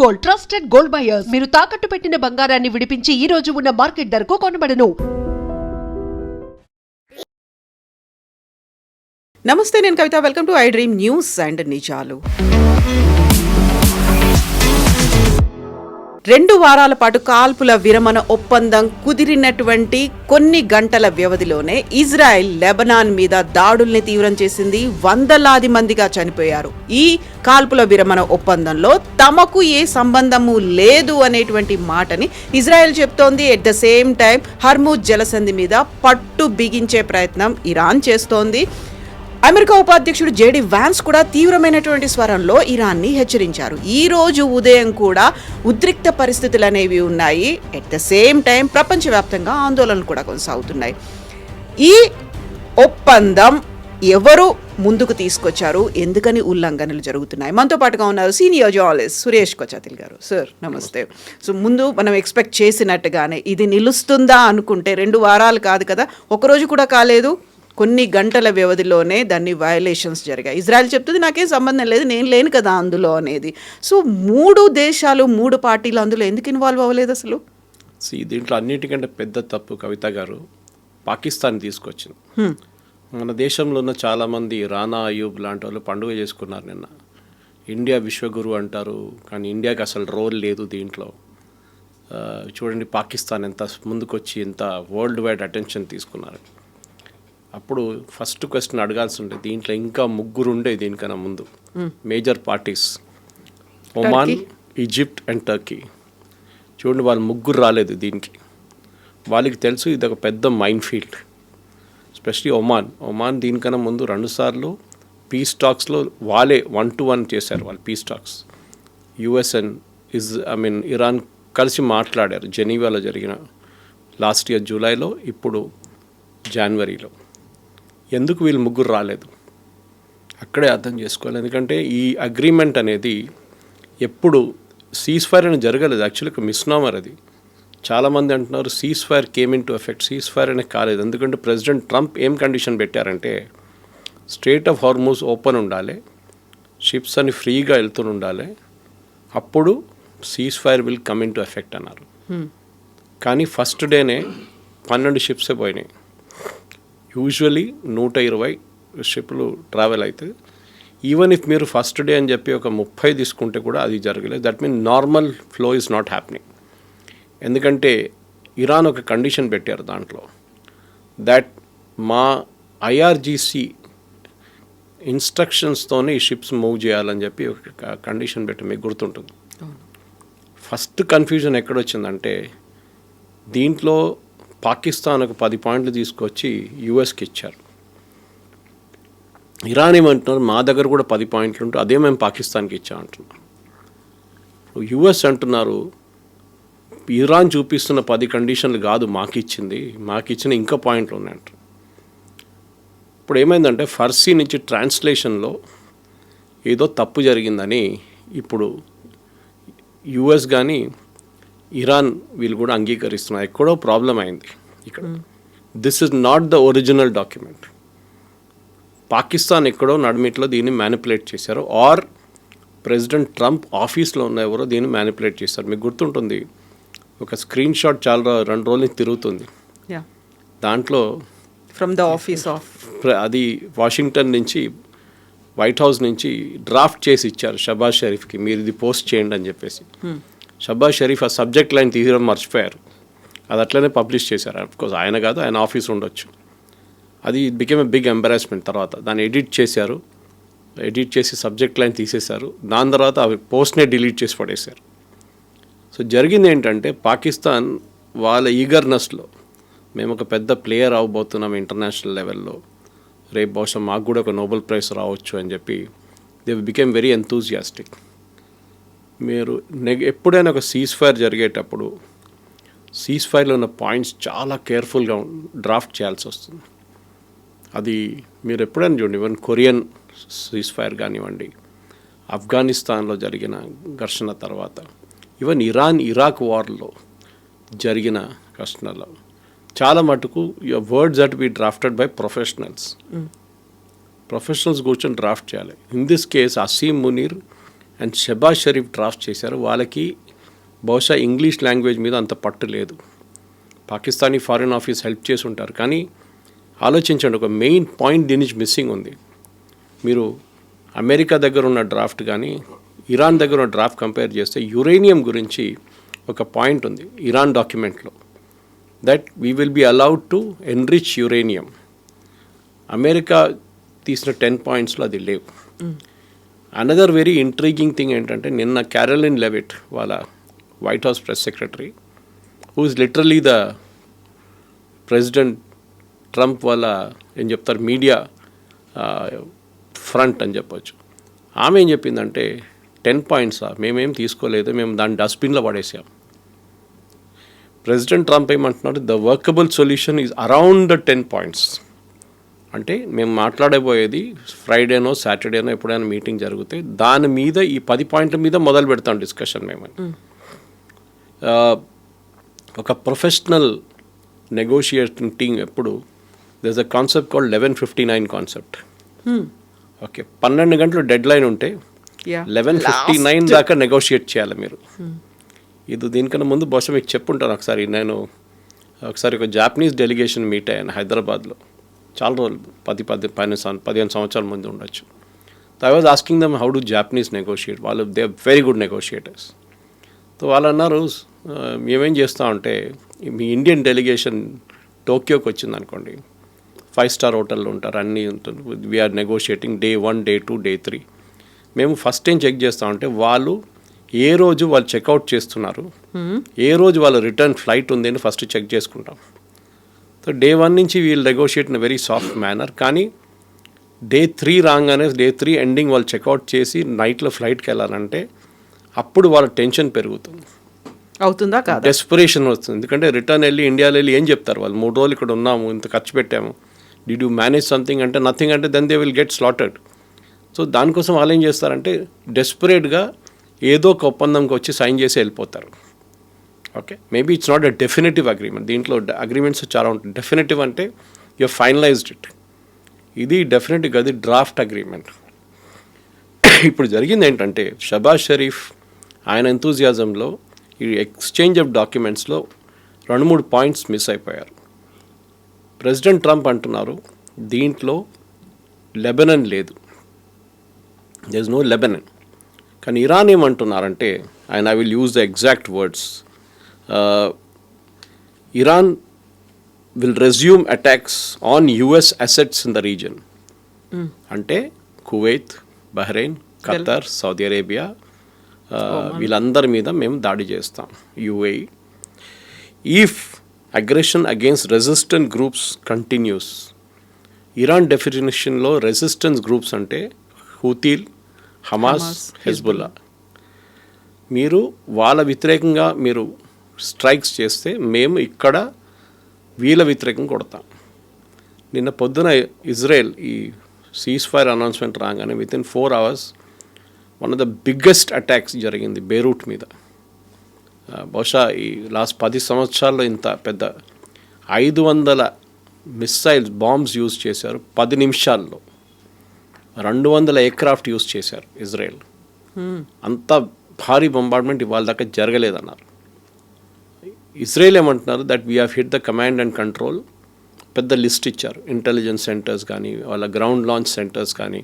Gold, trusted gold buyers. మీరు తాకట్టు పెట్టిన బంగారాన్ని విడిపించి ఈ రోజు ఉన్న మార్కెట్ ధరకు కొనబడను. నమస్తే, నేను Kavitha. Welcome to I dream news and నిజాలు. 2 వారాల పాటు కాల్పుల విరమణ ఒప్పందం కుదిరినటువంటి కొన్ని గంటల వ్యవధిలోనే ఇజ్రాయెల్ లెబనాన్ మీద దాడుల్ని తీవ్రం చేసింది. వందలాది మందిగా చనిపోయారు. ఈ కాల్పుల విరమణ ఒప్పందంలో తమకు ఏ సంబంధము లేదు అనేటువంటి మాటని ఇజ్రాయెల్ చెప్తోంది. At the same time Hormuz జలసంధి మీద పట్టు బిగించే ప్రయత్నం ఇరాన్ చేస్తోంది. అమెరికా ఉపాధ్యక్షుడు జేడీ వాన్స్ కూడా తీవ్రమైనటువంటి స్వరంలో ఇరాన్ని హెచ్చరించారు. ఈ రోజు ఉదయం కూడా ఉద్రిక్త పరిస్థితులు అనేవి ఉన్నాయి. ఎట్ ద సేమ్ టైం ప్రపంచవ్యాప్తంగా ఆందోళనలు కూడా కొనసాగుతున్నాయి. ఈ ఒప్పందం ఎవరు ముందుకు తీసుకొచ్చారు, ఎందుకని ఉల్లంఘనలు జరుగుతున్నాయి? మనతో పాటుగా ఉన్నారు సీనియర్ జర్నలిస్ట్ సురేష్ కొచాతిల్ గారు. సార్ నమస్తే. సో ముందు మనం ఎక్స్పెక్ట్ చేసినట్టుగానే ఇది నిలుస్తుందా అనుకుంటే 2 వారాలు కాదు కదా, ఒకరోజు కూడా కాలేదు, కొన్ని గంటల వ్యవధిలోనే దాన్ని వయలేషన్స్ జరిగాయి. ఇజ్రాయెల్ చెప్తుంది నాకేం సంబంధం లేదు, నేను లేను కదా అందులో అనేది. సో 3 దేశాలు 3 పార్టీలు అందులో ఎందుకు ఇన్వాల్వ్ అవ్వలేదు అసలు? దీంట్లో అన్నిటికంటే పెద్ద తప్పు కవిత గారు పాకిస్తాన్ తీసుకొచ్చింది. మన దేశంలో ఉన్న చాలామంది రానా అయూబ్ లాంటి వాళ్ళు పండుగ చేసుకున్నారు నిన్న. ఇండియా విశ్వగురు అంటారు, కానీ ఇండియాకి అసలు రోల్ లేదు దీంట్లో. చూడండి పాకిస్తాన్ ఎంత ముందుకొచ్చి ఎంత వరల్డ్ వైడ్ అటెన్షన్ తీసుకున్నారు. అప్పుడు ఫస్ట్ క్వశ్చన్ అడగాల్సి ఉండే, దీంట్లో ఇంకా 3 ఉండే దీనికన్నా ముందు major parties, Oman, Egypt and Turkey. చూడండి వాళ్ళు 3 రాలేదు దీనికి. వాళ్ళకి తెలుసు ఇది ఒక పెద్ద మైన్ ఫీల్డ్. ఎస్పెషలీ ఒమాన్ దీనికన్నా ముందు 2 సార్లు పీస్ టాక్స్లో వాళ్ళే 1-1 చేశారు. వాళ్ళు piece talks US and Iran కలిసి మాట్లాడారు. జెనీవాలో జరిగిన లాస్ట్ ఇయర్ జూలైలో, ఇప్పుడు జనవరిలో. ఎందుకు వీళ్ళు 3 రాలేదు అక్కడే అర్థం చేసుకోవాలి. ఎందుకంటే ఈ అగ్రిమెంట్ అనేది ఎప్పుడు సీజ్ ఫైర్ అని జరగలేదు. యాక్చువల్లీ ఒక మిస్నామర్ అది. చాలామంది అంటున్నారు cease fire came in to effect. Cease fire అనే కాలేదు. ఎందుకంటే ప్రెసిడెంట్ ట్రంప్ ఏం కండిషన్ పెట్టారంటే స్ట్రెయిట్ ఆఫ్ హార్మూజ్ ఓపెన్ ఉండాలి, షిప్స్ అని ఫ్రీగా వెళ్తూ ఉండాలి, అప్పుడు cease fire will come in to effect అన్నారు. కానీ ఫస్ట్ డేనే 12 షిప్సే పోయినాయి. యూజువలీ 120 షిప్లు ట్రావెల్ అవుతుంది. ఈవెన్ ఇఫ్ మీరు ఫస్ట్ డే అని చెప్పి ఒక 30 తీసుకుంటే కూడా అది జరగలేదు. That mean normal flow is not happening. ఎందుకంటే ఇరాన్ ఒక కండిషన్ పెట్టారు దాంట్లో, దట్ మా ఐఆర్జీసీ ఇన్స్ట్రక్షన్స్తోనే ఈ షిప్స్ మూవ్ చేయాలని చెప్పి ఒక కండిషన్ పెట్టి మీకు గుర్తుంటుంది. ఫస్ట్ కన్ఫ్యూజన్ ఎక్కడొచ్చిందంటే దీంట్లో పాకిస్తాన్ ఒక 10 పాయింట్లు తీసుకొచ్చి యూఎస్కి ఇచ్చారు. ఇరాన్ ఏమంటున్నారు మా దగ్గర కూడా 10 పాయింట్లు ఉంటే అదే మేము పాకిస్తాన్కి ఇచ్చామంటున్నారు. యూఎస్ అంటున్నారు ఇరాన్ చూపిస్తున్న 10 కండిషన్లు కాదు మాకు ఇచ్చిన ఇంకా పాయింట్లు ఉన్నాయంటారు. ఇప్పుడు ఏమైందంటే ఫర్సీ నుంచి ట్రాన్స్లేషన్లో ఏదో తప్పు జరిగిందని ఇప్పుడు యూఎస్ కానీ ఇరాన్ వీళ్ళు కూడా అంగీకరిస్తున్నారు. ఎక్కడో ప్రాబ్లం అయింది ఇక్కడ. This is not the original document. Pakistan ఎక్కడో నడిమిట్లో దీన్ని మ్యానిపులేట్ చేశారు, ఆర్ ప్రెసిడెంట్ ట్రంప్ ఆఫీస్లో ఉన్న ఎవరో దీన్ని మ్యానిపులేట్ చేశారు. మీకు గుర్తుంటుంది ఒక స్క్రీన్ షాట్ చాలా 2 రోజుల నుంచి తిరుగుతుంది. దాంట్లో ఫ్రమ్ ద ఆఫీస్ ఆఫ్ అది వాషింగ్టన్ నుంచి వైట్ హౌస్ నుంచి డ్రాఫ్ట్ చేసి ఇచ్చారు షబాజ్ షరీఫ్కి, మీరు ఇది పోస్ట్ చేయండి అని చెప్పేసి. షబాజ్ షరీఫ్ ఆ సబ్జెక్ట్ లైన్ తీయడం మర్చిపోయారు. అది అట్లనే పబ్లిష్ చేశారు. అఫ్కోర్స్ ఆయన కాదు, ఆయన ఆఫీస్ ఉండొచ్చు. అది బికేమ్ ఎ బిగ్ ఎంబరాస్మెంట్. తర్వాత దాన్ని ఎడిట్ చేసి సబ్జెక్ట్ లైన్ తీసేశారు. దాని తర్వాత అవి పోస్ట్నే డిలీట్ చేసి పడేశారు. సో జరిగింది ఏంటంటే పాకిస్తాన్ వాళ్ళ ఈగర్నెస్లో మేము ఒక పెద్ద ప్లేయర్ అవ్వబోతున్నాం ఇంటర్నేషనల్ లెవెల్లో, రేపు బహుశా మాకు కూడా ఒక నోబెల్ ప్రైజ్ రావచ్చు అని చెప్పి దే బికేమ్ వెరీ ఎంతూజియాస్టిక్. మీరు ఎప్పుడైనా ఒక సీజ్ ఫైర్ జరిగేటప్పుడు సీజ్ ఫైర్లో ఉన్న పాయింట్స్ చాలా కేర్ఫుల్గా డ్రాఫ్ట్ చేయాల్సి వస్తుంది. అది మీరు ఎప్పుడైనా చూడండి, ఈవెన్ కొరియన్ సీజ్ ఫైర్ కానివ్వండి, ఆఫ్ఘనిస్తాన్లో జరిగిన ఘర్షణ తర్వాత, ఈవెన్ ఇరాక్ వార్లో జరిగిన ఘర్షణలో చాలా మటుకు words that be drafted by professionals కూర్చొని డ్రాఫ్ట్ చేయాలి. In this case Asim Munir and Shehbaz Sharif draft చేశారు. వాళ్ళకి బహుశా ఇంగ్లీష్ లాంగ్వేజ్ మీద అంత పట్టు లేదు. పాకిస్తానీ ఫారిన్ ఆఫీస్ హెల్ప్ చేసి ఉంటారు. కానీ ఆలోచించండి, ఒక మెయిన్ పాయింట్ దీని నుంచి మిస్సింగ్ ఉంది. మీరు అమెరికా దగ్గర ఉన్న డ్రాఫ్ట్ కానీ ఇరాన్ దగ్గర ఉన్న డ్రాఫ్ట్ కంపేర్ చేస్తే యురేనియం గురించి ఒక పాయింట్ ఉంది ఇరాన్ డాక్యుమెంట్లో, that we will be allowed to enrich uranium. America తీసిన 10 పాయింట్స్లో అది లేవు. అనదర్ వెరీ ఇంట్రీగింగ్ థింగ్ ఏంటంటే, నిన్న క్యారోలిన్ లెవిట్ వాళ్ళ white house press secretary, who is literally the president Trump వాళ్ళ ఏం చెప్తారు మీడియా ఫ్రంట్ అని చెప్పొచ్చు, ఆమె ఏం చెప్పిందంటే 10 పాయింట్సా, మేమేం తీసుకోలేదు, మేము దాన్ని డస్ట్బిన్లో పడేసాం. ప్రెసిడెంట్ ట్రంప్ ఏమంటున్నారు, the workable solution is around the 10 points. అంటే మేము మాట్లాడబోయేది ఫ్రైడేనో సాటర్డేనో ఎప్పుడైనా మీటింగ్ జరిగితే దాని మీద ఈ 10 పాయింట్ల మీద మొదలు పెడతాం డిస్కషన్ మేము. ఒక ప్రొఫెషనల్ నెగోషియేటింగ్ టీమ్ ఎప్పుడు there is a concept called 11:59 concept. Okay, 12 గంటలు డెడ్ లైన్ ఉంటే 11:59 దాకా నెగోషియేట్ చేయాలి మీరు. ఇది దీనికన్నా ముందు బహుశా మీకు చెప్పుంటాను ఒకసారి. నేను ఒకసారి ఒక జాపనీస్ డెలిగేషన్ మీట్ అయ్యాను హైదరాబాద్లో, చాలా రోజులు 15 సంవత్సరాల ముందు ఉండొచ్చు. I was asking them how do Japanese negotiate. వాళ్ళు they are very good negotiators. So వాళ్ళు అన్నారు, మేమేం చేస్తామంటే మీ ఇండియన్ డెలిగేషన్ టోక్యోకి వచ్చింది అనుకోండి, 5 స్టార్ హోటల్లో ఉంటారు, అన్నీ ఉంటుంది, we are negotiating day 1, day 2, day 3. మేము ఫస్ట్ ఏం చెక్ చేస్తామంటే వాళ్ళు ఏ రోజు వాళ్ళు చెక్అవుట్ చేస్తున్నారు, ఏ రోజు వాళ్ళ రిటర్న్ ఫ్లైట్ ఉంది అని ఫస్ట్ చెక్ చేసుకుంటాం. సో డే 1 నుంచి వీళ్ళు negotiate in very soft manner. కానీ డే 3 రాగానే, డే 3 ఎండింగ్ వాళ్ళు చెక్అవుట్ చేసి నైట్లో ఫ్లైట్కి వెళ్ళాలంటే అప్పుడు వాళ్ళ టెన్షన్ పెరుగుతుంది, అవుతుందా కాదు, డెస్పరేషన్ వస్తుంది. ఎందుకంటే రిటర్న్ వెళ్ళి ఇండియాలో వెళ్ళి ఏం చెప్తారు వాళ్ళు, 3 రోజులు ఇక్కడ ఉన్నాము, ఇంత ఖర్చు పెట్టాము, డిడ్ యూ మేనేజ్ సంథింగ్ అంటే నథింగ్ అంటే then they will get slotted. So దానికోసం వాళ్ళు ఏం చేస్తారంటే డెస్పరేట్గా ఏదో ఒక ఒప్పందంకి వచ్చి సైన్ చేసి వెళ్ళిపోతారు. Okay, maybe it's not a definitive agreement. దీంట్లో అగ్రిమెంట్స్ చాలా ఉంటాయి. డెఫినెటివ్ అంటే యూ ఫైనలైజ్డ్ ఇట్, ఇది డెఫినెట్గా అది డ్రాఫ్ట్ అగ్రిమెంట్. ఇప్పుడు జరిగింది ఏంటంటే, షబాజ్ షరీఫ్ ఆయన ఎంతూజియాజంలో ఈ ఎక్స్చేంజ్ ఆఫ్ డాక్యుమెంట్స్లో 2-3 పాయింట్స్ మిస్ అయిపోయారు. ప్రెసిడెంట్ ట్రంప్ అంటున్నారు దీంట్లో లెబనన్ లేదు, దెర్ ఇస్ నో లెబనన్. కానీ ఇరాన్ ఏమంటున్నారంటే, and I will use the exact words, Iran will resume attacks on US assets in the region. అంటే Kuwait, Bahrain, Qatar, Saudi Arabia, వీళ్ళందరి మీద మేము దాడి చేస్తాం. UAE if aggression against resistant groups continues. Iran డెఫినేషన్లో resistance groups అంటే హూతీల్, Hamas, Hezbollah. మీరు వాళ్ళ వ్యతిరేకంగా మీరు స్ట్రైక్స్ చేస్తే మేము ఇక్కడ వీళ్ళ వ్యతిరేకంగా కొడతాం. నిన్న పొద్దున ఇజ్రాయెల్ ఈ సీజ్ ఫైర్ అనౌన్స్మెంట్ రాగానే within 4 hours one of the biggest attacks జరిగింది బేరూట్ మీద. బహుశా ఈ లాస్ట్ 10 సంవత్సరాల్లో ఇంత పెద్ద 500 మిస్సైల్స్ బాంబ్స్ యూజ్ చేశారు 10 నిమిషాల్లో. 200 ఎయిర్క్రాఫ్ట్ యూజ్ చేశారు ఇజ్రాయెల్. అంత భారీ బొంబార్డ్మెంట్ ఇవాళ దాకా జరగలేదన్నారు. ఇజ్రాయెల్ ఏమంటున్నారు that we have hit the command and control. పెద్ద లిస్ట్ ఇచ్చారు, ఇంటెలిజెన్స్ సెంటర్స్ కానీ, వాళ్ళ గ్రౌండ్ లాంచ్ సెంటర్స్ కానీ,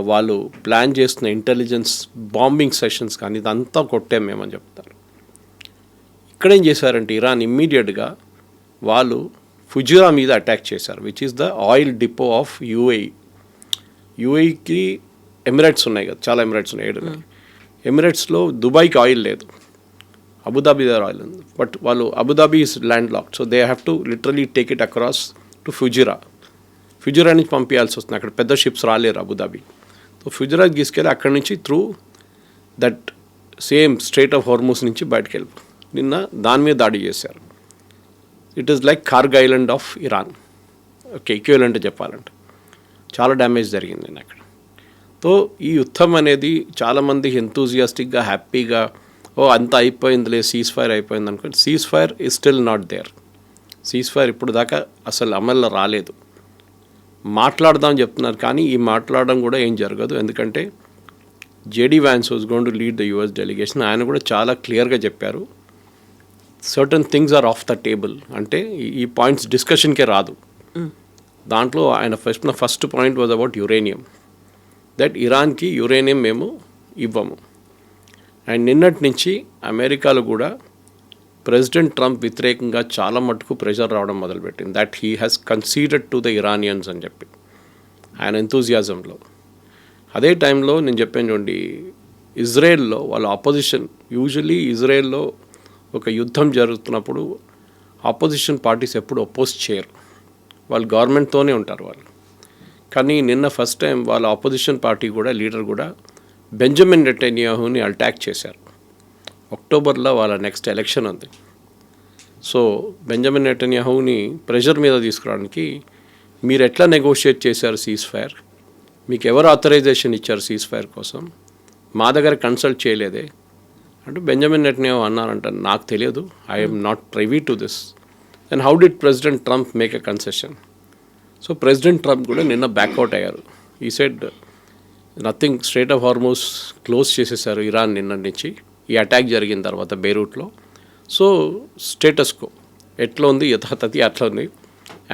వాళ్ళు ప్లాన్ చేస్తున్న ఇంటెలిజెన్స్ బాంబింగ్ సెషన్స్ కానీ, ఇదంతా కొట్టాం మేమని చెప్తారు. ఇక్కడేం చేశారంటే ఇరాన్ ఇమ్మీడియట్గా వాళ్ళు ఫుజిరా మీద అటాక్ చేశారు, which is the oil depot of UAE. యుఏఈకి ఎమిరేట్స్ ఉన్నాయి కదా, చాలా ఎమిరేట్స్ ఉన్నాయి, 7 ఎమిరేట్స్లో దుబాయ్కి ఆయిల్ లేదు, అబుదాబీ దగ్గర ఆయిల్ ఉంది. బట్ వాళ్ళు Abu Dhabi is landlocked, so they have to literally take it across to Fujairah. Fujairah నుంచి పంపించాల్సి వస్తుంది, అక్కడ పెద్ద షిప్స్ రాలేరు అబుదాబీ. సో ఫుజిరాకి తీసుకెళ్ళి అక్కడి నుంచి through that same strait of Hormuz నుంచి బయటకు వెళ్ళి నిన్న దాని మీద దాడి చేశారు. It is like Kharg Island of Iran. Okay, equivalent చెప్పాలంటే చాలా డ్యామేజ్ జరిగింది నేను అక్కడ. సో ఈ యుద్ధం అనేది చాలామంది ఎంతూజియాస్టిక్గా హ్యాపీగా అంతా అయిపోయిందిలే, సీజ్ ఫైర్ అయిపోయింది అనుకోండి. Cease fire is still not there. Cease fire ఇప్పుడు దాకా అసలు అమల్లో రాలేదు. మాట్లాడదామని చెప్తున్నారు కానీ ఈ మాట్లాడడం కూడా ఏం జరగదు. ఎందుకంటే JD Vance was going to lead the US delegation. ఆయన కూడా చాలా క్లియర్గా చెప్పారు, certain things are off the table, అంటే ఈ పాయింట్స్ డిస్కషన్కే రాదు. దాంట్లో ఆయన first point was about uranium, that ఇరాన్కి యురేనియం మేము ఇవ్వము. అండ్ నిన్నటి నుంచి అమెరికాలో కూడా ప్రెసిడెంట్ ట్రంప్ వ్యతిరేకంగా చాలా మటుకు ప్రెషర్ రావడం మొదలుపెట్టింది, that he has conceded to the Iranians అని చెప్పి ఆయన ఎంతూజియాజంలో. అదే టైంలో నేను చెప్పాను చూడండి, ఇజ్రాయెల్లో వాళ్ళ ఆపోజిషన్, యూజువలీ ఇజ్రాయెల్లో ఒక యుద్ధం జరుగుతున్నప్పుడు ఆపోజిషన్ పార్టీస్ ఎప్పుడు అపోజ్ చేయరు, వాళ్ళు గవర్నమెంట్తోనే ఉంటారు వాళ్ళు. కానీ నిన్న ఫస్ట్ టైం వాళ్ళ ఆపోజిషన్ పార్టీ కూడా లీడర్ కూడా బెంజమిన్ నెటన్యాహుని అటాక్ చేశారు. అక్టోబర్లో వాళ్ళ నెక్స్ట్ ఎలక్షన్ ఉంది. సో బెంజమిన్ నెటన్యాహుని ప్రెషర్ మీద తీసుకురావడానికి మీరు ఎట్లా నెగోషియేట్ చేశారు సీజ్ ఫైర్, మీకు ఎవరు ఆథరైజేషన్ ఇచ్చారు సీజ్ ఫైర్ కోసం, మా దగ్గర కన్సల్ట్ చేయలేదే అంటే బెంజమిన్ నెటన్యాహు అన్నారంట, నాకు తెలియదు, I'm not privy to this. Then how did president Trump make a concession? So president Trump కూడా నిన్న బ్యాక్అవుట్ అయ్యారు. ఈ said nothing, strait of Hormuz close చేసేసారు ఇరాన్ నిన్న నుంచి, ఈ అటాక్ జరిగిన తర్వాత బెయిరూట్లో. సో స్టేటస్ కో ఎట్లా ఉంది, యథాతథి అట్లా ఉంది.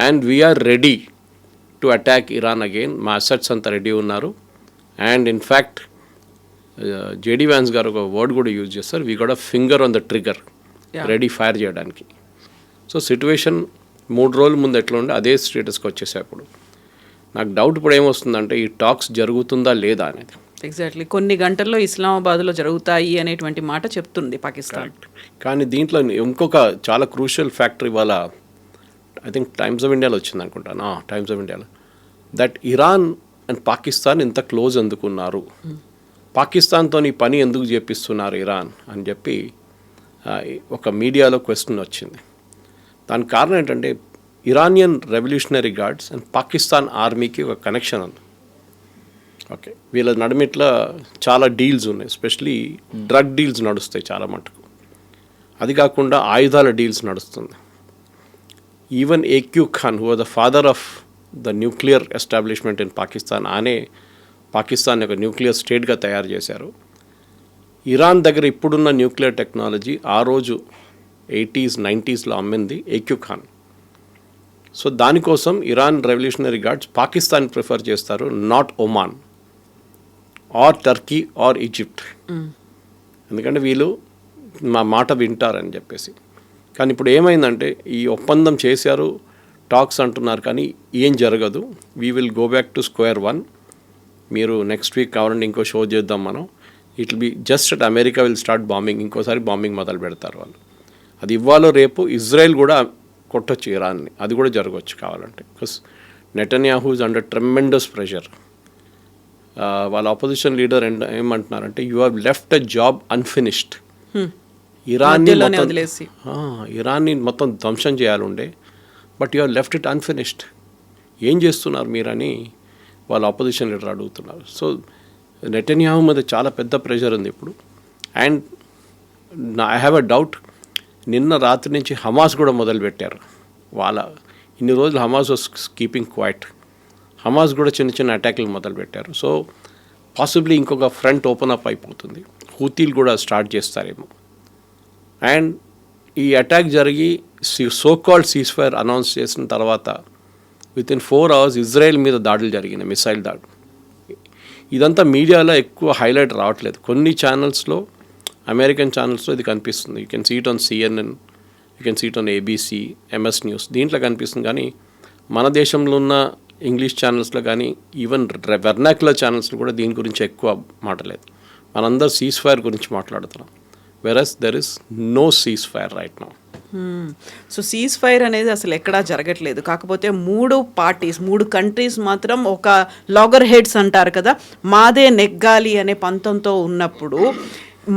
And we are ready to attack Iran again, మా అసెట్స్ అంతా రెడీ ఉన్నారు. అండ్ ఇన్ఫ్యాక్ట్ జేడీ వ్యాన్స్ గారు ఒక వర్డ్ కూడా యూజ్ చేస్తారు, we got a finger on the trigger, ready fire చేయడానికి. సో సిట్యువేషన్ 3 రోజుల ముందు ఎట్లా ఉండే అదే స్టేటస్కి వచ్చేసాయి. ఇప్పుడు నాకు డౌట్ ఇప్పుడు ఏమొస్తుందంటే ఈ టాక్స్ జరుగుతుందా లేదా అనేది. ఎగ్జాక్ట్లీ, కొన్ని గంటల్లో ఇస్లామాబాద్లో జరుగుతాయి అనేటువంటి మాట చెప్తుంది పాకిస్తాన్. కానీ దీంట్లో ఇంకొక చాలా క్రూషియల్ ఫ్యాక్టర్ ఇవాళ ఐ థింక్ టైమ్స్ ఆఫ్ ఇండియాలో వచ్చింది అనుకుంటాను, టైమ్స్ ఆఫ్ ఇండియాలో, దట్ ఇరాన్ అండ్ పాకిస్తాన్ ఇంత క్లోజ్ ఎందుకున్నారు, పాకిస్తాన్తో ఈ పని ఎందుకు చేపిస్తున్నారు ఇరాన్ అని చెప్పి ఒక మీడియాలో క్వశ్చన్ వచ్చింది. దానికి కారణం ఏంటంటే Iranian revolutionary guards and Pakistan ఆర్మీకి ఒక కనెక్షన్ ఉంది. ఓకే, వీళ్ళ నడుమిట్లా చాలా డీల్స్ ఉన్నాయి, ఎస్పెషలీ డ్రగ్ డీల్స్ నడుస్తాయి చాలా మటుకు. అది కాకుండా ఆయుధాల డీల్స్ నడుస్తుంది. Even AQ Khan, who are the father of the nuclear establishment in Pakistan, ఆనే పాకిస్తాన్ ఒక న్యూక్లియర్ స్టేట్గా తయారు చేశారు. ఇరాన్ దగ్గర ఇప్పుడున్న న్యూక్లియర్ టెక్నాలజీ ఆ రోజు 80s 90sలో అమ్మింది ఏక్యూ ఖాన్. సో దానికోసం Iran Revolutionary Guards Pakistan prefer చేస్తారు, not Oman or Turkey or Egypt, ఎందుకంటే వీళ్ళు మా మాట వింటారని చెప్పేసి. కానీ ఇప్పుడు ఏమైందంటే ఈ ఒప్పందం చేశారు, టాక్స్ అంటున్నారు, కానీ ఏం జరగదు. We will go back to square one. మీరు నెక్స్ట్ వీక్ కావాలంటే ఇంకో షో చేద్దాం మనం, it will be just at America will start bombing, ఇంకోసారి బాంబింగ్ మొదలు పెడతారు వాళ్ళు. అది ఇవ్వాలో రేపు ఇజ్రాయెల్ కూడా కొట్టొచ్చు ఇరాన్ని, అది కూడా జరగవచ్చు కావాలంటే. Because Netanyahu is under tremendous pressure. వాళ్ళ ఆపోజిషన్ లీడర్ ఏమంటున్నారంటే you have left a job unfinished. ఇరాన్ని మొత్తం ధ్వంసం చేయాలండే, but you have left it unfinished. ఏం చేస్తున్నారు మీరని వాళ్ళ ఆపోజిషన్ లీడర్ అడుగుతున్నారు. సో నెటన్యాహు మీద చాలా పెద్ద ప్రెషర్ ఉంది ఇప్పుడు. And I have a doubt, నిన్న రాత్రి నుంచి హమాస్ కూడా మొదలుపెట్టారు. ఇన్ని రోజులు Hamas was keeping quiet, Hamas కూడా చిన్న చిన్న అటాక్లు మొదలుపెట్టారు. సో పాసిబ్లీ ఇంకొక ఫ్రంట్ ఓపెన్ అప్ అయిపోతుంది, హూతీలు కూడా స్టార్ట్ చేస్తారేమో. అండ్ ఈ అటాక్ జరిగి so called cease fire announce చేసిన తర్వాత వితిన్ 4 hours ఇజ్రాయెల్ మీద దాడులు జరిగినాయి, మిసైల్ దాడులు. ఇదంతా మీడియాలో ఎక్కువ హైలైట్ రావట్లేదు. కొన్ని ఛానల్స్లో, అమెరికన్ ఛానల్స్లో ఇది కనిపిస్తుంది. You can see it on CNN, you can see it on ABC, MS news, దీంట్లో కనిపిస్తుంది. కానీ మన దేశంలో ఉన్న ఇంగ్లీష్ ఛానల్స్లో కానీ ఈవెన్ వెర్నాక్యులర్ ఛానల్స్లో కూడా దీని గురించి ఎక్కువ మాట్లాడలేదు. మనందరూ సీజ్ ఫైర్ గురించి మాట్లాడుతున్నాం, whereas there is no ceasefire right now. So ceasefire అనేది అసలు ఎక్కడా జరగట్లేదు. కాకపోతే 3 కంట్రీస్ మాత్రం ఒక లాగర్ హెడ్స్ అంటారు కదా, మాదే నెగ్గాలి అనే పంతంతో ఉన్నప్పుడు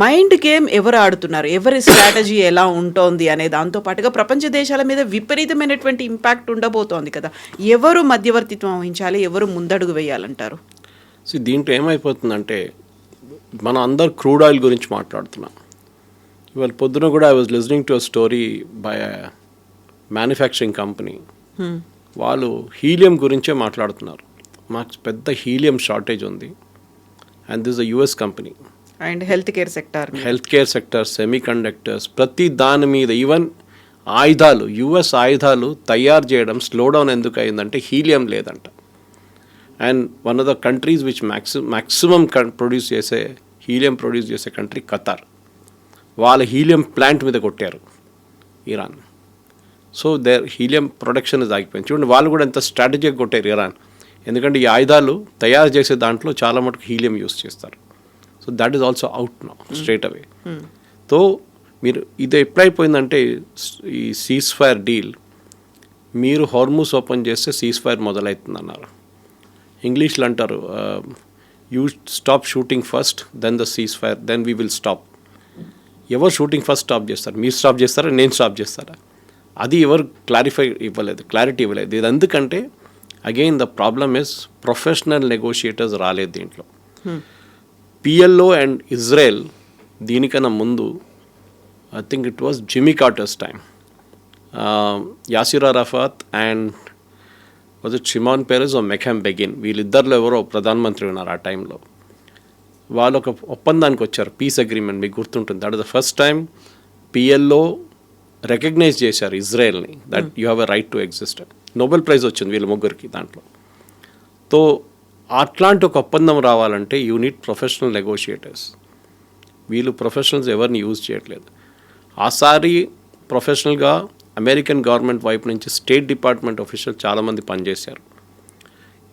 మైండ్ గేమ్ ఎవరు ఆడుతున్నారు, ఎవరి స్ట్రాటజీ ఎలా ఉంటుంది అనే దాంతోపాటుగా ప్రపంచ దేశాల మీద విపరీతమైనటువంటి ఇంపాక్ట్ ఉండబోతోంది కదా. ఎవరు మధ్యవర్తిత్వం వహించాలి, ఎవరు ముందడుగు వేయాలంటారు? సో దీంట్లో ఏమైపోతుందంటే మనం అందరు క్రూడ్ ఆయిల్ గురించి మాట్లాడుతున్నాం. ఇవాళ పొద్దున కూడా I was listening to a story by manufacturing company. వాళ్ళు హీలియం గురించే మాట్లాడుతున్నారు. మాకు పెద్ద హీలియం షార్టేజ్ ఉంది, and this a US company. And health care sector, health care sector, semi conductors, ప్రతి దాని మీద, ఈవెన్ ఆయుధాలు, యుఎస్ ఆయుధాలు తయారు చేయడం స్లో డౌన్ ఎందుకు అయిందంటే హీలియం లేదంట. And one of the countries which maximum produce చేసే హీలియం ప్రొడ్యూస్ చేసే కంట్రీ ఖతార్. వాళ్ళ హీలియం ప్లాంట్ మీద కొట్టారు Iran. So there helium production is ఆగిపోయింది. చూడండి వాళ్ళు కూడా ఎంత స్ట్రాటజీగా కొట్టారు ఇరాన్. ఎందుకంటే ఈ ఆయుధాలు తయారు చేసే దాంట్లో చాలా మటుకు హీలియం యూస్ చేస్తారు. So that is also out now straight away. So మీరు ఇది ఎప్పుడైపోయిందంటే ఈ సీజ్ ఫైర్ డీల్, మీరు హార్మూస్ ఓపెన్ చేస్తే సీజ్ ఫైర్ మొదలవుతుంది అన్నారు. ఇంగ్లీష్లో అంటారు you stop shooting first then the cease fire then we will stop. ఎవరు షూటింగ్ ఫస్ట్ స్టాప్ చేస్తారు? మీరు స్టాప్ చేస్తారా, నేను స్టాప్ చేస్తారా? అది ఎవరు క్లారిటీ ఇవ్వలేదు. ఇది ఎందుకంటే again the problem is professional negotiators రాలేదు దీంట్లో. పిఎల్ఓ అండ్ ఇజ్రాయెల్ దీనికన్నా ముందు I think it was Jimmy Carter's time, Yasser Arafat and was it Shimon Peres or Menachem Begin, వీళ్ళిద్దరిలో ఎవరో ప్రధానమంత్రి ఉన్నారు ఆ టైంలో. వాళ్ళు ఒక ఒప్పందానికి వచ్చారు, పీస్ అగ్రిమెంట్, మీకు గుర్తుంటుంది. That is the first time PLO recognize చేశారు ఇజ్రాయెల్ని, that you have a right to exist. Nobel Prize వచ్చింది వీళ్ళ ముగ్గురికి దాంట్లో. సో అట్లాంటి ఒక ఒప్పందం రావాలంటే యూ నీడ్ ప్రొఫెషనల్ నెగోషియేటర్స్. వీళ్ళు ప్రొఫెషనల్స్ ఎవరిని యూజ్ చేయట్లేదు. ఆసారి ప్రొఫెషనల్గా అమెరికన్ గవర్నమెంట్ వైపు నుంచి స్టేట్ డిపార్ట్మెంట్ ఆఫీషియల్ చాలామంది పనిచేశారు.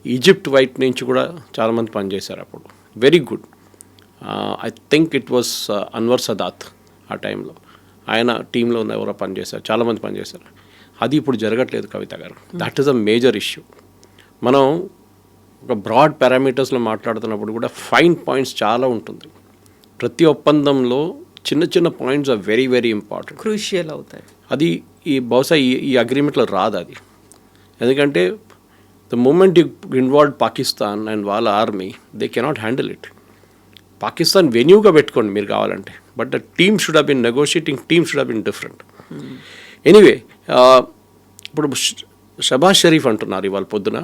ఈజిప్ట్ వైపు నుంచి కూడా చాలామంది పనిచేశారు అప్పుడు. Very good. I think it was Anwar Sadat ఆ టైంలో, ఆయన టీంలో ఉన్న ఎవరో పనిచేశారు, చాలామంది పనిచేశారు. అది ఇప్పుడు జరగట్లేదు కవిత గారు. That is a major issue. మనం ఒక బ్రాడ్ పారామీటర్స్లో మాట్లాడుతున్నప్పుడు కూడా ఫైన్ పాయింట్స్ చాలా ఉంటుంది. ప్రతి ఒప్పందంలో చిన్న చిన్న points are very very important, crucial అవుతాయి. అది బహుశా ఈ అగ్రిమెంట్లో రాదు అది. ఎందుకంటే the moment you involve Pakistan and వాళ్ళ army, they cannot handle it. Pakistan వెన్యూగా పెట్టుకోండి మీరు కావాలంటే, but the team should have been negotiating team should have been different. Anyway, ఇప్పుడు షబాజ్ షరీఫ్ అంటున్నారు ఇవాళ పొద్దున,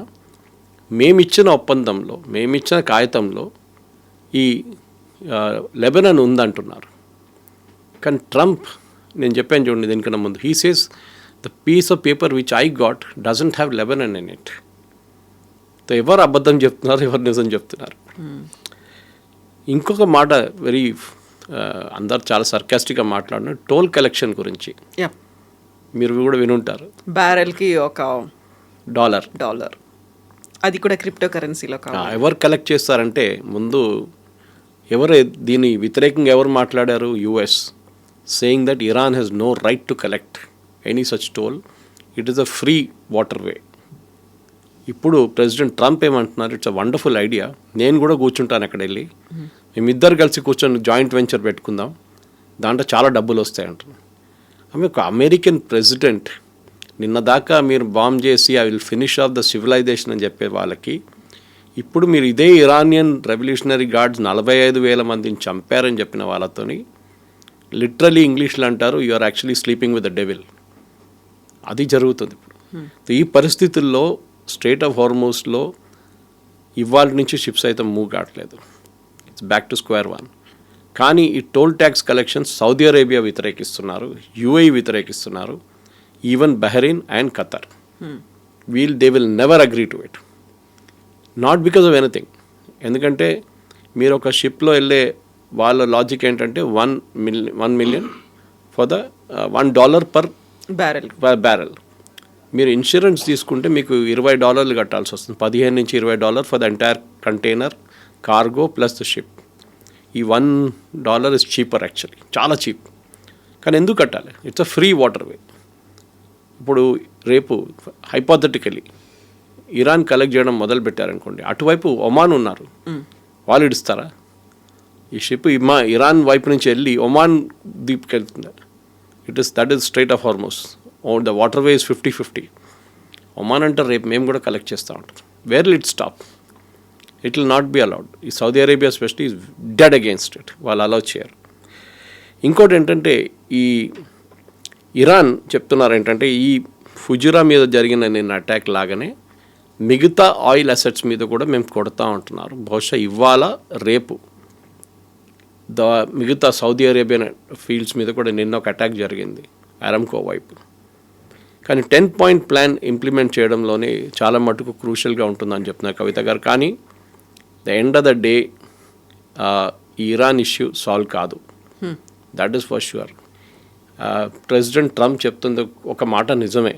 మేమిచ్చిన ఒప్పందంలో, మేమిచ్చిన కాగితంలో ఈ లెబనాన్ ఉందంటున్నారు. కానీ ట్రంప్, నేను చెప్పాను చూడండి దీనికన్నా ముందు, he says the piece of paper which I got doesn't have Lebanon in it. So ఎవరు అబద్ధం చెప్తున్నారు, ఎవరు నిజం చెప్తున్నారు? ఇంకొక మాట వెరీ అందరు చాలా సర్కాస్టిక్గా మాట్లాడిన టోల్ కలెక్షన్ గురించి మీరు కూడా వినుంటారు. బ్యారెల్కి $1 డాలర్ అది కూడా క్రిప్టో కరెన్సీలో ఎవరు కలెక్ట్ చేస్తారంటే, ముందు ఎవరు దీని వ్యతిరేకంగా ఎవరు మాట్లాడారు? US, saying that Iran has no right to collect any such toll, it is a free waterway. ఇప్పుడు ప్రెసిడెంట్ ట్రంప్ ఏమంటున్నారు, ఇట్స్ అ వండర్ఫుల్ ఐడియా, నేను కూడా కూర్చుంటాను అక్కడ వెళ్ళి, మేమిద్దరు కలిసి కూర్చొని జాయింట్ వెంచర్ పెట్టుకుందాం, దాంట్లో చాలా డబ్బులు వస్తాయి అంటున్నాను. ఆమె ఒక అమెరికన్ ప్రెసిడెంట్, నిన్న దాకా మీరు బాంబ్ చేసి I will finish off the civilization అని చెప్పే వాళ్ళకి, ఇప్పుడు మీరు ఇదే ఇరానియన్ రెవల్యూషనరీ గార్డ్స్ 45,000 మందిని చంపారని చెప్పిన వాళ్ళతోని లిటరలీ ఇంగ్లీష్లో అంటారు, you are actually sleeping with the devil. అది జరుగుతుంది ఇప్పుడు. ఈ పరిస్థితుల్లో స్ట్రైట్ ఆఫ్ హార్మూస్లో ఇవాళ నుంచి షిప్స్ అయితే మూవ్ కావట్లేదు, it's back to square one. కానీ ఈ toll tax collections Saudi Arabia వ్యతిరేకిస్తున్నారు, యుఏఈ వ్యతిరేకిస్తున్నారు, even Bahrain and Qatar. They will never agree to it, not because of anything. ఎందుకంటే మీరు ఒక షిప్లో వెళ్ళే వాళ్ళ లాజిక్ ఏంటంటే $1 million for the $1 per barrel. మీరు ఇన్సూరెన్స్ తీసుకుంటే మీకు $20 కట్టాల్సి వస్తుంది, $15 నుంచి $20 for the entire container, cargo plus the ship. ఈ $1 ఇస్ చీపర్, యాక్చువల్లీ చాలా చీప్. కానీ ఎందుకు కట్టాలి? It's a free waterway. ఇప్పుడు రేపు హైపోథెటికలీ ఇరాన్ కలెక్ట్ చేయడం మొదలు పెట్టారనుకోండి, అటువైపు ఒమాన్ ఉన్నారు, వాళ్ళు ఇడుస్తారా? ఈ షిప్ ఇరాన్ వైపు నుంచి వెళ్ళి ఒమాన్ దీప్కి వెళ్తుంది. That is strait of Hormuz, the waterway is 50-50. Oman అంటారు రేపు మేము కూడా కలెక్ట్ చేస్తూ ఉంటారు. Where will it stop? It will not be allowed. ఈ Saudi Arabia specially is dead against it, వాళ్ళు అలౌ చేయరు. ఇంకోటి ఏంటంటే, ఈ ఇరాన్ చెప్తున్నారు ఏంటంటే, ఈ ఫుజురా మీద జరిగిన నిన్న అటాక్ లాగానే మిగతా ఆయిల్ అసెట్స్ మీద కూడా మేము కొడతా ఉంటున్నారు. బహుశా ఇవాళ రేపు మిగతా సౌదీ అరేబియన్ ఫీల్డ్స్ మీద కూడా నిన్న ఒక అటాక్ జరిగింది అరామ్కో వైపు. కానీ 10-point ప్లాన్ ఇంప్లిమెంట్ చేయడంలోనే చాలా మటుకు క్రూషియల్గా ఉంటుందని చెప్తున్నారు కవిత గారు. కానీ the end of the day ఈ ఇరాన్ ఇష్యూ సాల్వ్ కాదు, that is for sure. President Trump చెప్తుంది ఒక మాట నిజమే,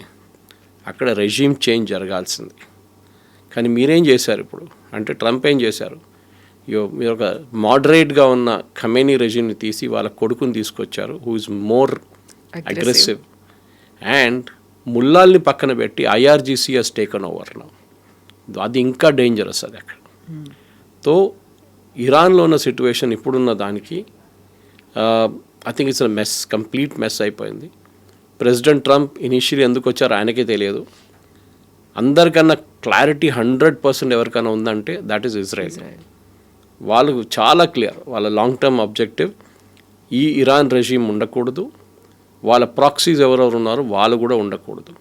అక్కడ రెజీమ్ చేంజ్ జరగాల్సింది. కానీ మీరేం చేశారు ఇప్పుడు అంటే ట్రంప్ ఏం చేశారు, మీరు ఒక మోడరేట్గా ఉన్న ఖమేనీ రెజీమ్ని తీసి వాళ్ళ కొడుకుని తీసుకొచ్చారు, who is more aggressive. And ముల్లాల్ని పక్కన పెట్టి IRGC has taken over now. అది ఇంకా డేంజరస్ అది అక్కడ. తో ఇరాన్లో ఉన్న సిట్యువేషన్ ఇప్పుడున్న దానికి I think it's mess, complete mess అయిపోయింది. ప్రెసిడెంట్ ట్రంప్ ఇనిషియల్లీ ఎందుకు వచ్చారో ఆయనకే తెలియదు. అందరికన్నా క్లారిటీ 100% ఎవరికైనా ఉందంటే దట్ ఈస్ ఇజ్రాయెల్. వాళ్ళు చాలా క్లియర్, వాళ్ళ లాంగ్ టర్మ్ ఆబ్జెక్టివ్ ఈ ఇరాన్ రెజీమ్ ఉండకూడదు, వాళ్ళ ప్రాక్సీస్ ఎవరెవరు ఉన్నారో వాళ్ళు కూడా ఉండకూడదు.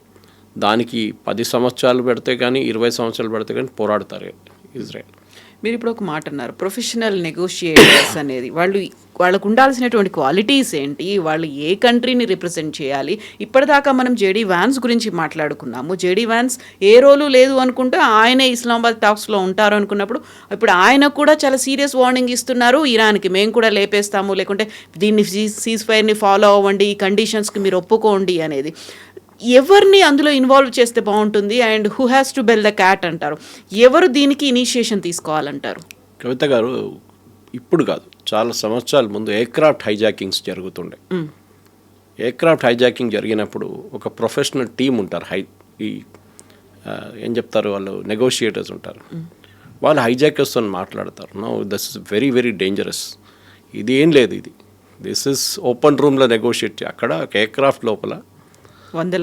దానికి 10 సంవత్సరాలు పెడితే కానీ 20 సంవత్సరాలు పెడితే కానీ పోరాడతారు ఇజ్రాయెల్. మీరు ఇప్పుడు ఒక మాట అన్నారు, ప్రొఫెషనల్ నెగోషియేటర్స్ అనేది వాళ్ళకు ఉండాల్సినటువంటి క్వాలిటీస్ ఏంటి, వాళ్ళు ఏ కంట్రీని రిప్రజెంట్ చేయాలి. ఇప్పటిదాకా మనం జేడీ వ్యాన్స్ గురించి మాట్లాడుకున్నాము. జేడీ వ్యాన్స్ ఏ రోలు లేదు అనుకుంటే ఆయనే ఇస్లామాబాద్ టాక్స్లో ఉంటారు అనుకున్నప్పుడు ఇప్పుడు ఆయన కూడా చాలా సీరియస్ వార్నింగ్ ఇస్తున్నారు ఇరాన్కి, మేము కూడా లేపేస్తాము, లేకుంటే దీన్ని సీజ్ ఫైర్ని ఫాలో అవ్వండి, ఈ కండిషన్స్కి మీరు ఒప్పుకోండి అనేది. ఎవరిని అందులో ఇన్వాల్వ్ చేస్తే బాగుంటుంది and who has to bell the cat అంటారు, ఎవరు దీనికి ఇనిషియేషన్ తీసుకోవాలంటారు? కవిత గారు, ఇప్పుడు కాదు, చాలా సంవత్సరాల ముందు ఎయిర్క్రాఫ్ట్ హైజాకింగ్స్ జరుగుతుండే. ఎయిర్క్రాఫ్ట్ హైజాకింగ్ జరిగినప్పుడు ఒక ప్రొఫెషనల్ టీమ్ ఉంటారు, ఏం చెప్తారు వాళ్ళు, నెగోషియేటర్స్ ఉంటారు. వాళ్ళు హైజాకర్స్తో మాట్లాడతారు. No, this is very very dangerous, ఇది ఏం లేదు, దిస్ ఇస్ ఓపెన్ రూమ్లో నెగోషియేట్. అక్కడ ఒక ఎయిర్క్రాఫ్ట్ లోపల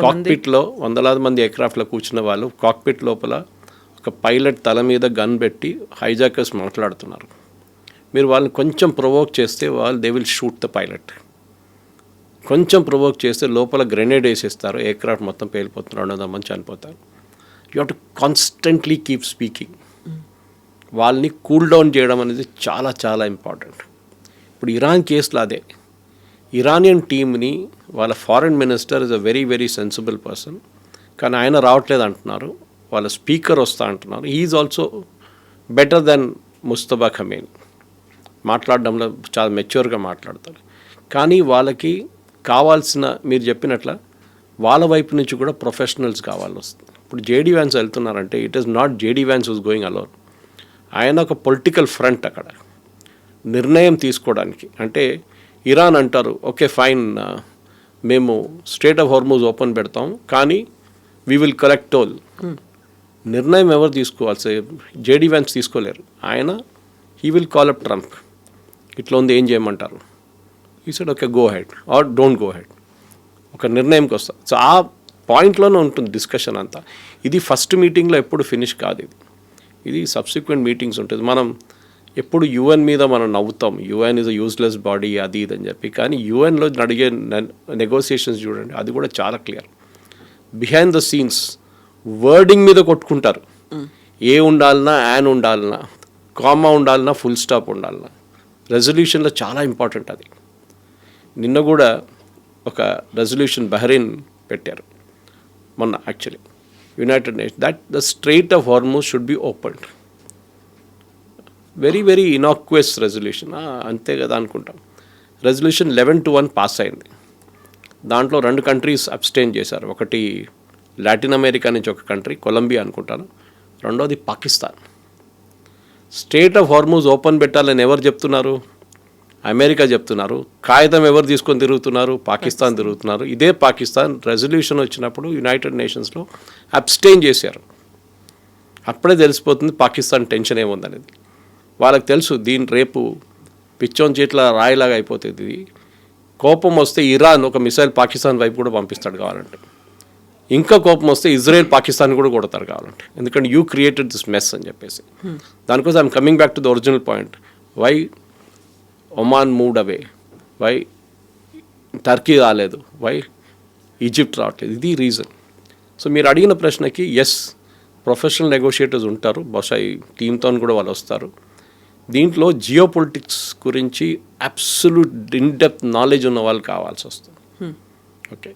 కాక్పిట్లో వందలాది మంది ఎయిర్క్రాఫ్ట్లో కూర్చున్న వాళ్ళు కాక్పిట్ లోపల ఒక పైలట్ తల మీద గన్ పెట్టి హైజాకర్స్ మాట్లాడుతున్నారు. మీరు వాళ్ళని కొంచెం ప్రొవోక్ చేస్తే they will shoot the pilot. కొంచెం ప్రొవోక్ చేస్తే లోపల గ్రెనేడ్ వేసేస్తారు, ఎయిర్క్రాఫ్ట్ మొత్తం పేలిపోతున్నారు, 200 మంది చనిపోతారు. You have to constantly keep speaking. వాళ్ళని కూల్ డౌన్ చేయడం అనేది చాలా చాలా ఇంపార్టెంట్. ఇప్పుడు ఇరాన్ కేసులో అదే, ఇరానియన్ టీమ్ని వాళ్ళ foreign minister is a very very sensible person, కానీ ఆయన రావట్లేదు అంటున్నారు. వాళ్ళ స్పీకర్ వస్తా అంటున్నారు. He's also better than Mustafa Khamenei. మాట్లాడడంలో చాలా మెచ్యూర్గా మాట్లాడతారు. కానీ వాళ్ళకి కావాల్సిన, మీరు చెప్పినట్ల వాళ్ళ వైపు నుంచి కూడా ప్రొఫెషనల్స్ కావాలి వస్తుంది. ఇప్పుడు జేడీ వ్యాన్స్ వెళ్తున్నారంటే it is not JD Vance who's going alone. ఆయన ఒక పొలిటికల్ ఫ్రంట్ అక్కడ నిర్ణయం తీసుకోవడానికి. అంటే ఇరాన్ అంటారు, ఓకే ఫైన్, మేము స్ట్రేట్ ఆఫ్ హార్మూజ్ ఓపెన్ పెడతాం, కానీ వీ విల్ కలెక్ట్ టోల్. నిర్ణయం ఎవరు తీసుకోవాలి? జేడీ వ్యాన్స్ తీసుకోలేరు. ఆయన he will call up Trump, ఇట్లా ఉంది, ఏం చేయమంటారు? ఈ side okay, go ahead or don't go ahead, ఒక నిర్ణయంకి వస్తారు. సో ఆ పాయింట్లోనే ఉంటుంది డిస్కషన్ అంతా. ఇది ఫస్ట్ మీటింగ్లో ఎప్పుడు ఫినిష్ కాదు, ఇది సబ్సిక్వెంట్ మీటింగ్స్ ఉంటుంది. మనం ఎప్పుడు యుఎన్ మీద మనం నవ్వుతాం, UN is a useless body అది ఇది అని చెప్పి. కానీ యుఎన్లో అడిగే నెగోసియేషన్స్ చూడండి, అది కూడా చాలా clear. Behind the scenes wording మీద కొట్టుకుంటారు. ఏ ఉండాలన్నా, యాన్ ఉండాలన్నా, కామా ఉండాలన్నా, ఫుల్ స్టాప్ ఉండాలన్నా. రెజల్యూషన్లో చాలా ఇంపార్టెంట్ అది. నిన్న కూడా ఒక రెజల్యూషన్ బహ్రెయిన్ పెట్టారు మొన్న, actually United Nations, that the strait of Hormuz should be opened. Very very innocuous resolution, అంతే కదా అనుకుంటాం. రెజల్యూషన్ 11-1 పాస్ అయింది. దాంట్లో 2 కంట్రీస్ అబ్స్టైన్ చేశారు. ఒకటి లాటిన్ అమెరికా నుంచి ఒక కంట్రీ, కొలంబియా అనుకుంటాను, రెండోది Pakistan. Straight of Hormuz open పెట్టాలని ఎవరు చెప్తున్నారు? అమెరికా చెప్తున్నారు. కాగితం ఎవరు తీసుకొని తిరుగుతున్నారు? పాకిస్తాన్ తిరుగుతున్నారు. ఇదే పాకిస్తాన్ రెజల్యూషన్ వచ్చినప్పుడు యునైటెడ్ నేషన్స్లో అబ్స్టైన్ చేశారు. అప్పుడే తెలిసిపోతుంది పాకిస్తాన్ టెన్షన్ ఏముందనేది. వాళ్ళకి తెలుసు దీని రేపు పిచ్చోన్ చేట్ల రాయిలాగా అయిపోతుంది. కోపం వస్తే ఇరాన్ ఒక మిసైల్ పాకిస్తాన్ వైపు కూడా పంపిస్తాడు కావాలంటే. ఇంకా కోపం వస్తే ఇజ్రాయెల్ పాకిస్తాన్ కూడా కొడతారు కావాలంటే, ఎందుకంటే యూ క్రియేటెడ్ దిస్ మెస్ అని చెప్పేసి. దానికోసం I'm coming back to the original point, why Oman moved away, why Turkey రాలేదు, వై ఈజిప్ట్ రావట్లేదు, ఇది రీజన్. సో మీరు అడిగిన ప్రశ్నకి ఎస్, ప్రొఫెషనల్ నెగోషియేటర్స్ ఉంటారు, బహుశా ఈ టీంతో కూడా వాళ్ళు వస్తారు. దీంట్లో జియో పొలిటిక్స్ గురించి అబ్సల్యూట్ ఇన్డెప్త్ నాలెడ్జ్ ఉన్న వాళ్ళు కావాల్సి వస్తుంది. ఓకే,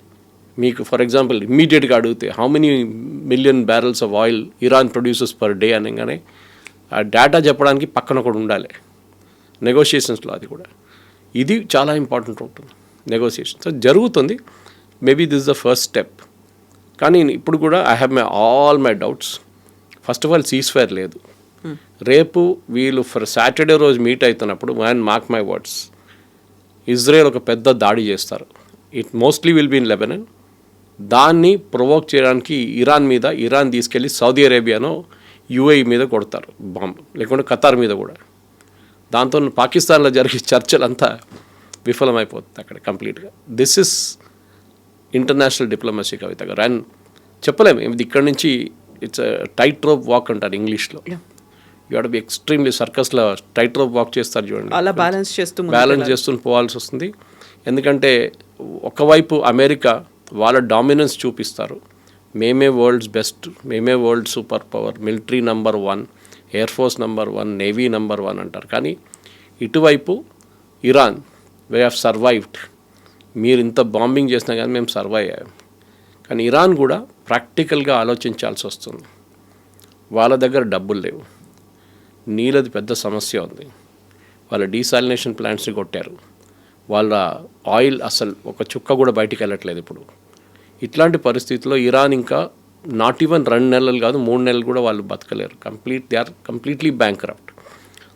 మీకు ఫర్ ఎగ్జాంపుల్ ఇమ్మీడియట్గా అడిగితే how many million barrels of oil Iran produces per day అనగానే ఆ డేటా చెప్పడానికి పక్కన కూడా ఉండాలి నెగోషియేషన్స్లో. అది కూడా ఇది చాలా ఇంపార్టెంట్ ఉంటుంది నెగోషియేషన్. సో జరుగుతుంది, maybe this the first step. కానీ ఇప్పుడు కూడా I have all my doubts. First of all cease fire లేదు. రేపు వీళ్ళు ఫర్ సాటర్డే రోజు మీట్ అవుతున్నప్పుడు and mark my words, Israel ఒక పెద్ద దాడి చేస్తారు. It mostly will be in Lebanon. దాన్ని ప్రొవోక్ చేయడానికి ఇరాన్ తీసుకెళ్ళి సౌదీ అరేబియానో యూఏఈ మీద కొడతారు బాంబు, లేకుంటే ఖతార్ మీద కూడా. దాంతో పాకిస్తాన్లో జరిగే చర్చలంతా విఫలమైపోతుంది అక్కడ కంప్లీట్గా. దిస్ ఇస్ ఇంటర్నేషనల్ డిప్లొమసీ కవిత గారు. అండ్ చెప్పలేము ఇది ఇక్కడ నుంచి ఇట్స్ టైట్ రోప్ వాక్ అంటారు ఇంగ్లీష్లో. You have to be extremely సర్కస్లో టైట్ రోప్ వాక్ చేస్తారు చూడండి, అలా బ్యాలెన్స్ చేస్తూ పోవాల్సి వస్తుంది. ఎందుకంటే ఒకవైపు అమెరికా వాళ్ళ డామినెన్స్ చూపిస్తారు, మేమే వరల్డ్స్ బెస్ట్, మేమే world super power, military number 1, air force number 1, navy number 1 అంటారు. కానీ ఇటువైపు ఇరాన్ వే హ్యావ్ సర్వైవ్డ్. మీరు ఇంత బాంబింగ్ చేసినా కానీ మేము సర్వైవ్ అయ్యాం. కానీ ఇరాన్ కూడా ప్రాక్టికల్గా ఆలోచించాల్సి వస్తుంది. వాళ్ళ దగ్గర డబ్బులు లేవు, నీళ్ళది పెద్ద సమస్య ఉంది, వాళ్ళ డీసాలినేషన్ ప్లాంట్స్ని కొట్టారు, వాళ్ళ ఆయిల్ అసలు ఒక చుక్క కూడా బయటికి వెళ్ళట్లేదు ఇప్పుడు. ఇట్లాంటి పరిస్థితుల్లో ఇరాన్ ఇంకా నాట్ ఈవెన్ 2 నెలలు కాదు 3 నెలలు కూడా వాళ్ళు బతకలేరు. They are completely bankrupt.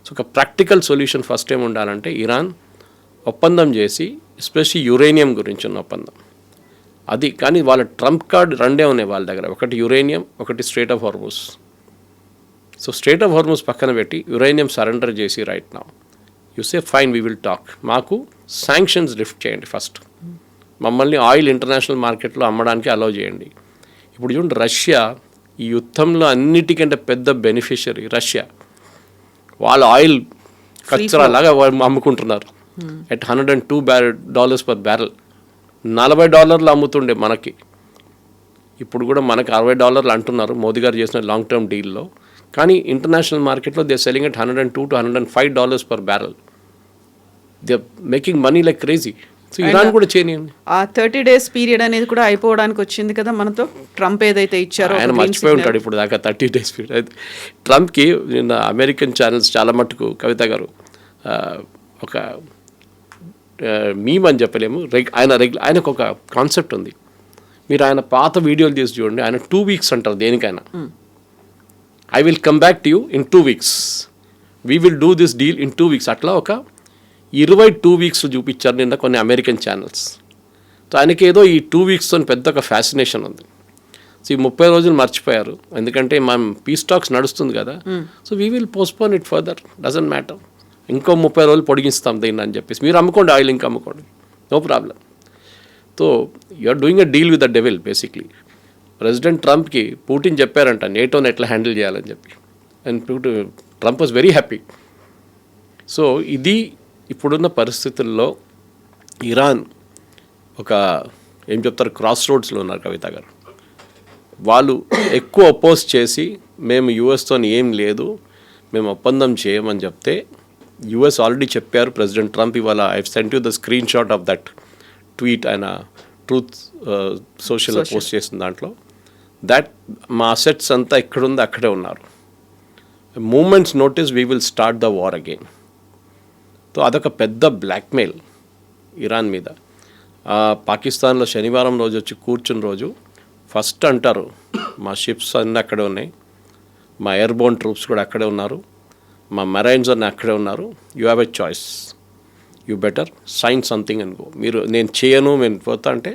So ఒక ప్రాక్టికల్ సొల్యూషన్ ఫస్ట్ ఏం ఉండాలంటే ఇరాన్ ఒప్పందం చేసి, ఎస్పెషల్లీ యురేనియం గురించి ఉన్న ఒప్పందం అది. కానీ వాళ్ళ ట్రంప్ కార్డ్ 2 ఉన్నాయి వాళ్ళ దగ్గర, ఒకటి యురేనియం, ఒకటి straight of Hormuz. So straight of Hormuz పక్కన పెట్టి యురేనియం సరెండర్ చేసి right now you say fine we will talk, మాకు శాంక్షన్స్ లిఫ్ట్ చేయండి ఫస్ట్, మమ్మల్ని ఆయిల్ ఇంటర్నేషనల్ మార్కెట్లో అమ్మడానికి అలౌ చేయండి. ఇప్పుడు చూడండి, రష్యా ఈ యుద్ధంలో అన్నిటికంటే పెద్ద బెనిఫిషియరీ రష్యా. వాళ్ళ ఆయిల్ కచ్చరాలాగా అమ్ముకుంటున్నారు ఎట్ $102 పర్ బ్యారెల్. $40 అమ్ముతుండే మనకి, ఇప్పుడు కూడా మనకి $60 అంటున్నారు మోదీ గారు చేసిన లాంగ్ టర్మ్ డీల్లో. కానీ ఇంటర్నేషనల్ మార్కెట్లో they selling at $102 to $105 per barrel. They making money like crazy. So Iran కూడా చేయనియండి. ఆ 30 days పీరియడ్ అనేది కూడా అయిపోవడానికి వచ్చింది కదా మనతో. ట్రంప్ ఏదైతే ఇచ్చారో ఆయన మర్చిపోయి ఉంటాడు ఇప్పుడు దాకా 30 days పీరియడ్. ట్రంప్కి నిన్న అమెరికన్ ఛానల్స్ చాలా మట్టుకు కవిత గారు ఒక మీమ్ అని చెప్పలేము, ఆయనకు ఒక కాన్సెప్ట్ ఉంది. మీరు ఆయన పాత వీడియోలు తీసి చూడండి, ఆయన 2 weeks అంటారు దేనికైనా. I will come back to you in 2 weeks, we will do this deal in 2 weeks. అట్లా ఒక 22 weeks చూపించారు నిన్న కొన్ని అమెరికన్ ఛానల్స్. సో ఆయనకి ఏదో ఈ 2 weeksతో పెద్ద ఒక ఫ్యాసినేషన్ ఉంది. సో ఈ 30 రోజులు మర్చిపోయారు, ఎందుకంటే మనం పీస్ టాక్స్ నడుస్తుంది కదా. So we will postpone it further, doesn't matter, ఇంకో 30 రోజులు పొడిగిస్తాం దీన్ని అని చెప్పేసి. మీరు అమ్ముకోండి ఆయిల్, ఇంకా అమ్ముకోండి, no problem. So you're doing a deal with the devil basically. President ట్రంప్కి పుటిన్ చెప్పారంట నేటోని ఎట్లా హ్యాండిల్ చేయాలని చెప్పి, and Trump was very happy. So ఇది ఇప్పుడున్న పరిస్థితుల్లో ఇరాన్ ఒక ఏం చెప్తారు క్రాస్ రోడ్స్లో ఉన్నారు కవిత గారు. వాళ్ళు ఎక్కువ అపోజ్ చేసి మేము యూఎస్తో ఏం లేదు, మేము ఒప్పందం చేయమని చెప్తే యూఎస్ ఆల్రెడీ చెప్పారు. ప్రెసిడెంట్ ట్రంప్ ఇవాళ I sent you the screenshot of that tweet, ఆయన ట్రూత్ సోషల్లో పోస్ట్ చేసిన దాంట్లో, దట్ మా అసెట్స్ అంతా ఎక్కడుందో అక్కడే ఉన్నారు, moments notice we will start the war again. So అదొక పెద్ద బ్లాక్మెయిల్ ఇరాన్ మీద. పాకిస్తాన్లో శనివారం రోజు వచ్చి కూర్చున్న రోజు ఫస్ట్ అంటారు మా షిప్స్ అన్నీ అక్కడే ఉన్నాయి, మా ఎయిర్బోర్న్ ట్రూప్స్ కూడా అక్కడే ఉన్నారు, మా మెరైన్స్ అన్నీ అక్కడే ఉన్నారు, you have a choice, you better sign something and go. మీరు నేను చేయను నేను పోతా అంటే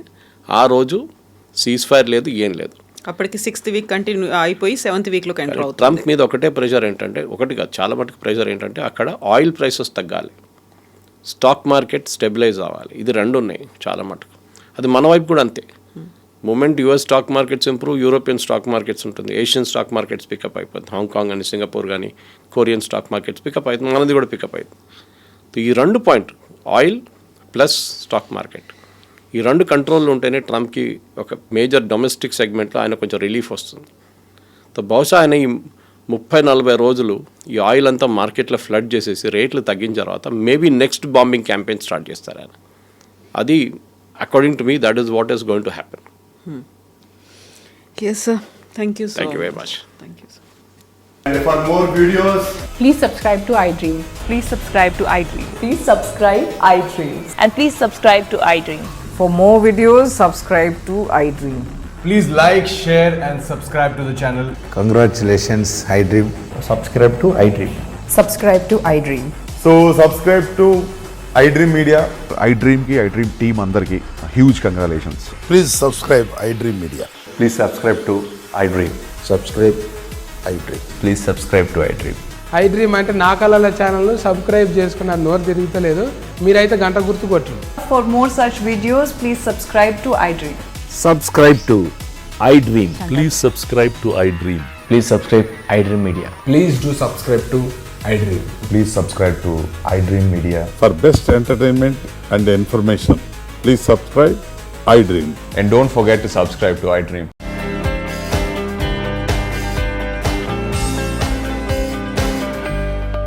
ఆ రోజు సీజ్ ఫైర్ లేదు, ఏం లేదు. అప్పటికి 6th week కంటిన్యూ అయిపోయి 7th weekలోకి ఎంటర్ అవుతుంది. ట్రంప్ మీద ఒకటే ప్రెషర్ ఏంటంటే, ఒకటి కాదు చాలా మటుకు ప్రెషర్ ఏంటంటే అక్కడ ఆయిల్ ప్రైసెస్ తగ్గాలి, స్టాక్ మార్కెట్ స్టెబిలైజ్ అవ్వాలి. ఇది 2 ఉన్నాయి చాలా మటుకు. అది మన వైపు కూడా అంతే. Moment US stock markets improve, European stock markets ఉంటుంది, ఏషియన్ స్టాక్ మార్కెట్స్ పికప్ అయిపోతుంది, హాంకాంగ్ అని సింగపూర్ కానీ కొరియన్ స్టాక్ మార్కెట్స్ పికప్ అవుతుంది, మనది కూడా పికప్ అవుతుంది. ఈ 2 point oil plus stock market, ఈ 2 కంట్రోల్లో ఉంటేనే ట్రంప్కి ఒక మేజర్ డొమెస్టిక్ సెగ్మెంట్లో ఆయన కొంచెం రిలీఫ్ వస్తుంది. బహుశా ఆయన ఈ 30-40 రోజులు ఈ ఆయిల్ అంతా మార్కెట్లో ఫ్లడ్ చేసేసి రేట్లు తగ్గించిన తర్వాత maybe next bombing campaign start చేస్తారు ఆయన. అది according to me that is what is going to happen. Yes, sir. Thank you so Thank you very much. Thank you, sir. And for more videos, Please subscribe to iDream. Please subscribe to iDream. Please subscribe iDream. And please subscribe to iDream. For more videos, subscribe to iDream. please like, share, and subscribe to the channel. Congratulations, iDream. Subscribe to iDream. Subscribe to iDream. So subscribe to iDream Media. iDream की iDream team अंदर की huge congratulations. Please subscribe iDream Media. Please subscribe to iDream. Subscribe iDream. Please subscribe to iDream. iDream అంటే నా కళల channel subscribe చేసుకున్న నోరు తిరుగుతలేదు, మీరైతే గంట గుర్తు కొట్టండి. For more such videos, please subscribe to iDream. Subscribe to iDream. Please subscribe to iDream. Please subscribe iDream Media. Please do subscribe to iDream. Please subscribe to iDream Media. For best entertainment and information, please subscribe iDream. And don't forget to subscribe to iDream.